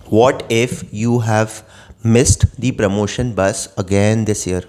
What if you have missed the promotion bus again this year?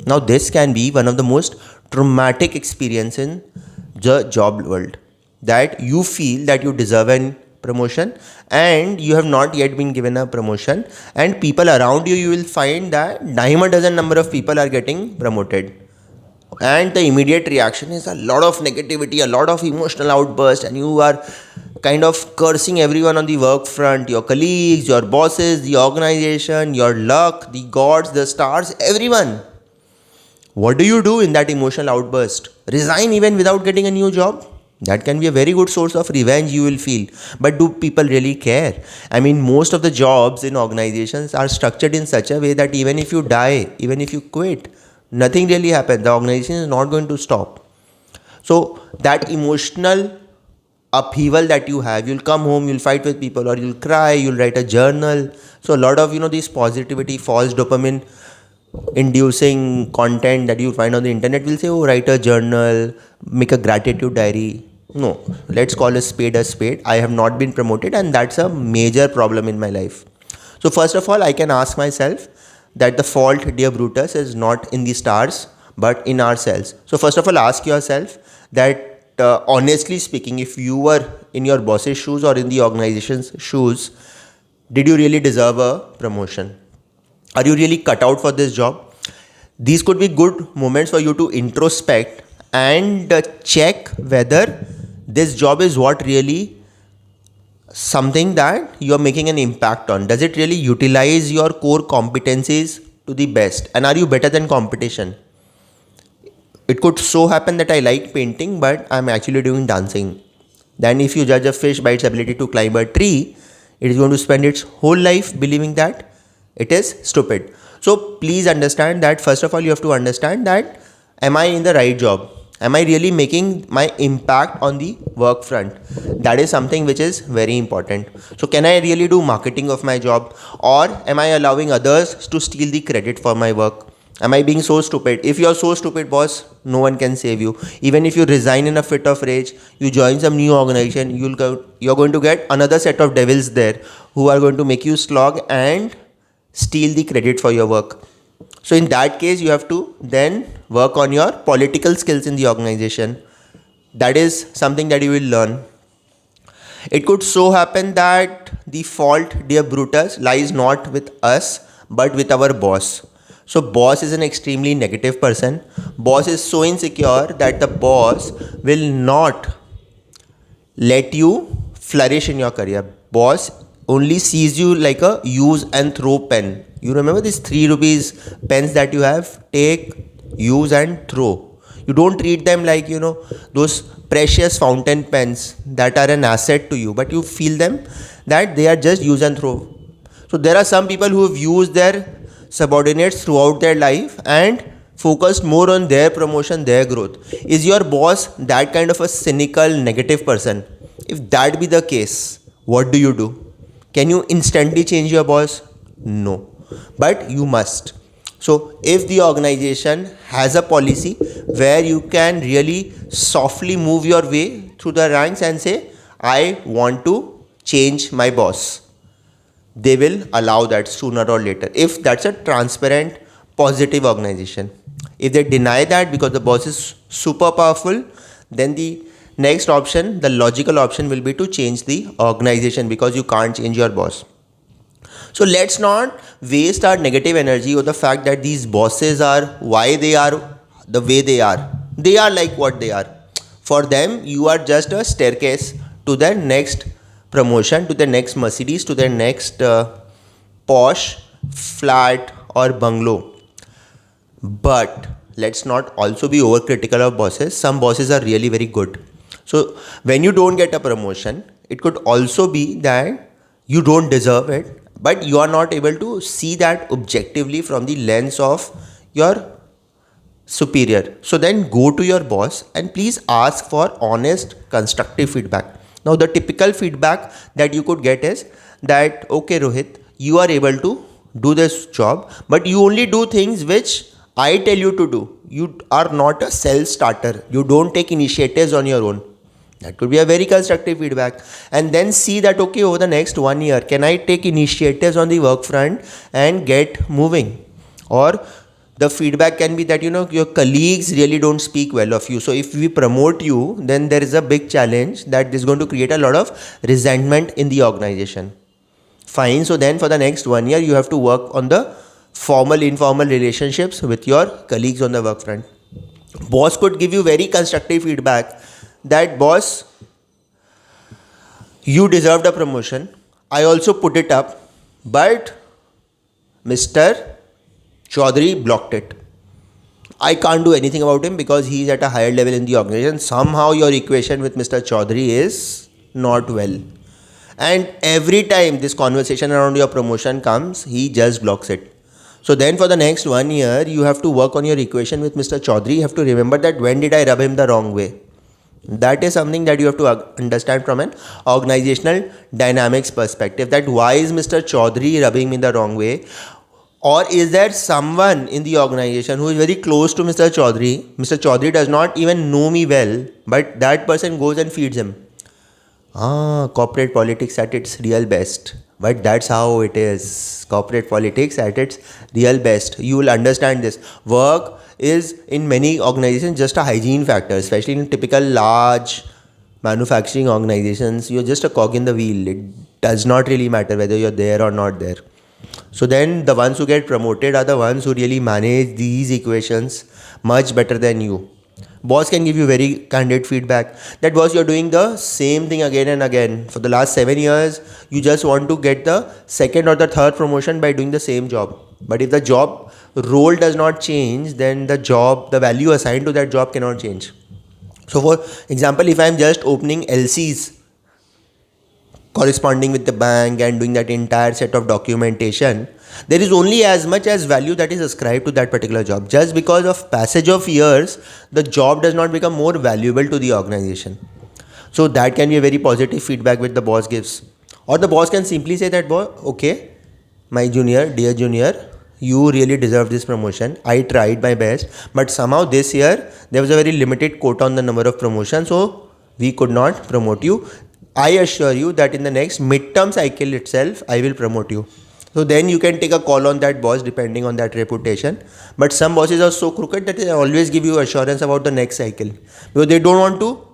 Now, this can be one of the most traumatic experience in the job world, that you feel that you deserve a promotion and you have not yet been given a promotion, and people around you will find that dime a dozen number of people are getting promoted, and the immediate reaction is a lot of negativity, a lot of emotional outburst, and you are kind of cursing everyone on the work front, your colleagues, your bosses, the organization, your luck, the gods, the stars, everyone. What do you do in that emotional outburst? Resign even without getting a new job? That can be a very good source of revenge you will feel. But do people really care? I mean, most of the jobs in organizations are structured in such a way that even if you die, even if you quit, nothing really happens. The organization is not going to stop. So, that emotional upheaval that you have, you'll come home, you'll fight with people, or you'll cry, you'll write a journal. So, a lot of, these positivity, false dopamine inducing content that you find on the internet will say, oh, write a journal, make a gratitude diary. No, let's call a spade a spade. I have not been promoted, and that's a major problem in my life. So, first of all, I can ask myself that the fault, dear Brutus, is not in the stars but in ourselves. So, first of all, ask yourself that honestly speaking, if you were in your boss's shoes or in the organization's shoes, did you really deserve a promotion? Are you really cut out for this job? These could be good moments for you to introspect and check whether this job is what really something that you're making an impact on. Does it really utilize your core competencies to the best? And are you better than competition? It could so happen that I like painting, but I'm actually doing dancing. Then, if you judge a fish by its ability to climb a tree, it is going to spend its whole life believing that it is stupid. So, please understand that first of all, you have to understand that am I in the right job? Am I really making my impact on the work front? That is something which is very important. So, can I really do marketing of my job, or am I allowing others to steal the credit for my work? Am I being so stupid? If you're so stupid, boss, no one can save you. Even if you resign in a fit of rage, you join some new organization, you're going to get another set of devils there who are going to make you slog and steal the credit for your work. So in that case, you have to then work on your political skills in the organization. That is something that you will learn. It could so happen that the fault, dear Brutus, lies not with us but with our boss. So boss is an extremely negative person. Boss is so insecure that the boss will not let you flourish in your career. Boss only sees you like a use and throw pen. You remember these 3 rupees pens that you have? Take, use and throw. You don't treat them like, those precious fountain pens that are an asset to you, but you feel them that they are just use and throw. So there are some people who have used their subordinates throughout their life and focused more on their promotion, their growth. Is your boss that kind of a cynical, negative person? If that be the case, what do you do? Can you instantly change your boss? No. But you must. So, if the organization has a policy where you can really softly move your way through the ranks and say, I want to change my boss, they will allow that sooner or later if that's a transparent, positive organization. If they deny that because the boss is super powerful, then the next option, the logical option, will be to change the organization because you can't change your boss. So let's not waste our negative energy or the fact that these bosses are why they are the way they are. They are like what they are. For them, you are just a staircase to their next promotion, to their next Mercedes, to their next posh flat or bungalow. But let's not also be overcritical of bosses. Some bosses are really very good. So when you don't get a promotion, it could also be that you don't deserve it, but you are not able to see that objectively from the lens of your superior. So then go to your boss and please ask for honest, constructive feedback. Now, the typical feedback that you could get is that, okay, Rohit, you are able to do this job, but you only do things which I tell you to do. You are not a self starter. You don't take initiatives on your own. That could be a very constructive feedback. And then see that, okay, over the next 1 year, can I take initiatives on the work front and get moving? Or the feedback can be that, your colleagues really don't speak well of you. So if we promote you, then there is a big challenge that is going to create a lot of resentment in the organization. Fine. So then for the next 1 year, you have to work on the formal, informal relationships with your colleagues on the work front. Boss could give you very constructive feedback that, boss, you deserved a promotion. I also put it up, but Mr. Chaudhary blocked it. I can't do anything about him because he's at a higher level in the organization. Somehow your equation with Mr. Chaudhary is not well. And every time this conversation around your promotion comes, he just blocks it. So then for the next 1 year, you have to work on your equation with Mr. Chaudhary. You have to remember that when did I rub him the wrong way? That is something that you have to understand from an organizational dynamics perspective, that why is Mr. Chaudhary rubbing me the wrong way? Or is there someone in the organization who is very close to Mr. Chaudhary? Mr. Chaudhary does not even know me well, but that person goes and feeds him. Corporate politics at its real best. But that's how it is. Corporate politics at its real best. You will understand this. Work is in many organizations just a hygiene factor, especially in typical large manufacturing organizations. You're just a cog in the wheel. It does not really matter whether you're there or not there. So then the ones who get promoted are the ones who really manage these equations much better than you. Boss can give you very candid feedback that, boss, you're doing the same thing again and again. For the last 7 years, you just want to get the second or the third promotion by doing the same job. But if the job role does not change, then the value assigned to that job cannot change. So for example, if I'm just opening LCs, corresponding with the bank and doing that entire set of documentation, there is only as much as value that is ascribed to that particular job. Just because of passage of years, the job does not become more valuable to the organization. So that can be a very positive feedback which the boss gives. Or the boss can simply say that, okay, my junior, dear junior, you really deserve this promotion. I tried my best, but somehow this year there was a very limited quota on the number of promotions, so we could not promote you. I assure you that in the next midterm cycle itself, I will promote you. So then you can take a call on that boss depending on that reputation. But some bosses are so crooked that they always give you assurance about the next cycle, because they don't want to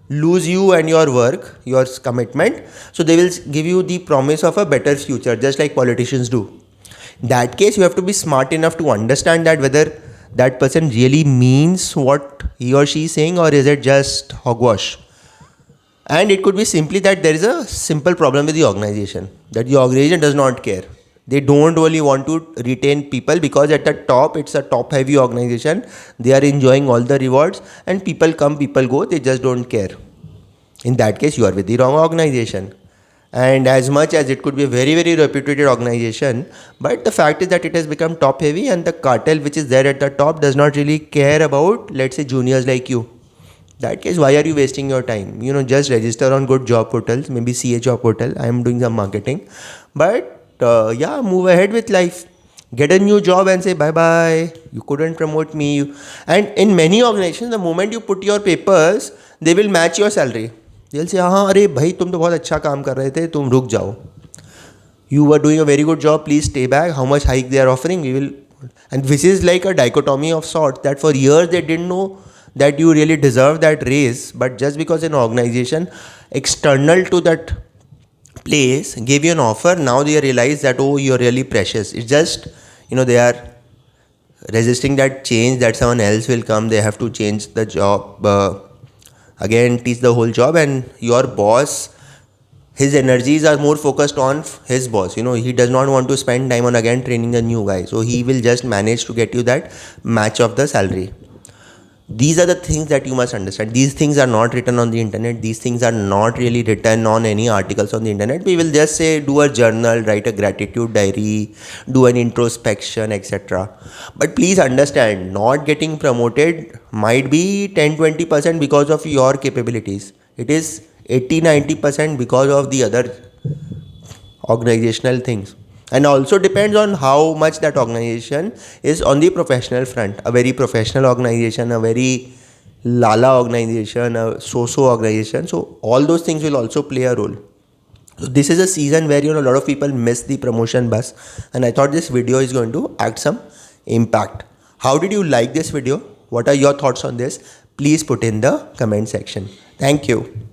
lose you and your work, your commitment. So they will give you the promise of a better future, just like politicians do. In that case, you have to be smart enough to understand that whether that person really means what he or she is saying, or is it just hogwash. And it could be simply that there is a simple problem with the organization, that the organization does not care. They don't really want to retain people because at the top, it's a top heavy organization. They are enjoying all the rewards and people come, people go. They just don't care. In that case, you are with the wrong organization. And as much as it could be a very, very reputed organization, but the fact is that it has become top heavy and the cartel which is there at the top does not really care about, let's say, juniors like you. That case, why are you wasting your time? Just register on good job portals, maybe CA job portal. I am doing some marketing. But move ahead with life. Get a new job and say bye-bye. You couldn't promote me. And in many organizations, the moment you put your papers, they will match your salary. They'll say, अरे भाई तुम तो बहुत अच्छा काम कर रहे थे, तुम रुक जाओ. You were doing a very good job, please stay back. How much hike they are offering, we will. And this is like a dichotomy of sorts, that for years they didn't know that you really deserve that raise, but just because an organization external to that place gave you an offer, now they realize that, oh, you're really precious. It's just, they are resisting that change, that someone else will come, they have to change the job, again teach the whole job, and your boss, his energies are more focused on his boss. He does not want to spend time on again training a new guy, so he will just manage to get you that match of the salary. These are the things that you must understand. These things are not written on the internet. These things are not really written on any articles on the internet. We will just say, do a journal, write a gratitude diary, do an introspection, etc. But please understand, not getting promoted might be 10-20% because of your capabilities. It is 80-90% because of the other organizational things. And also depends on how much that organization is on the professional front. A very professional organization, a very Lala organization, a so-so organization. So all those things will also play a role. So this is a season where a lot of people miss the promotion bus, and I thought this video is going to add some impact. How did you like this video? What are your thoughts on this? Please put in the comment section. Thank you.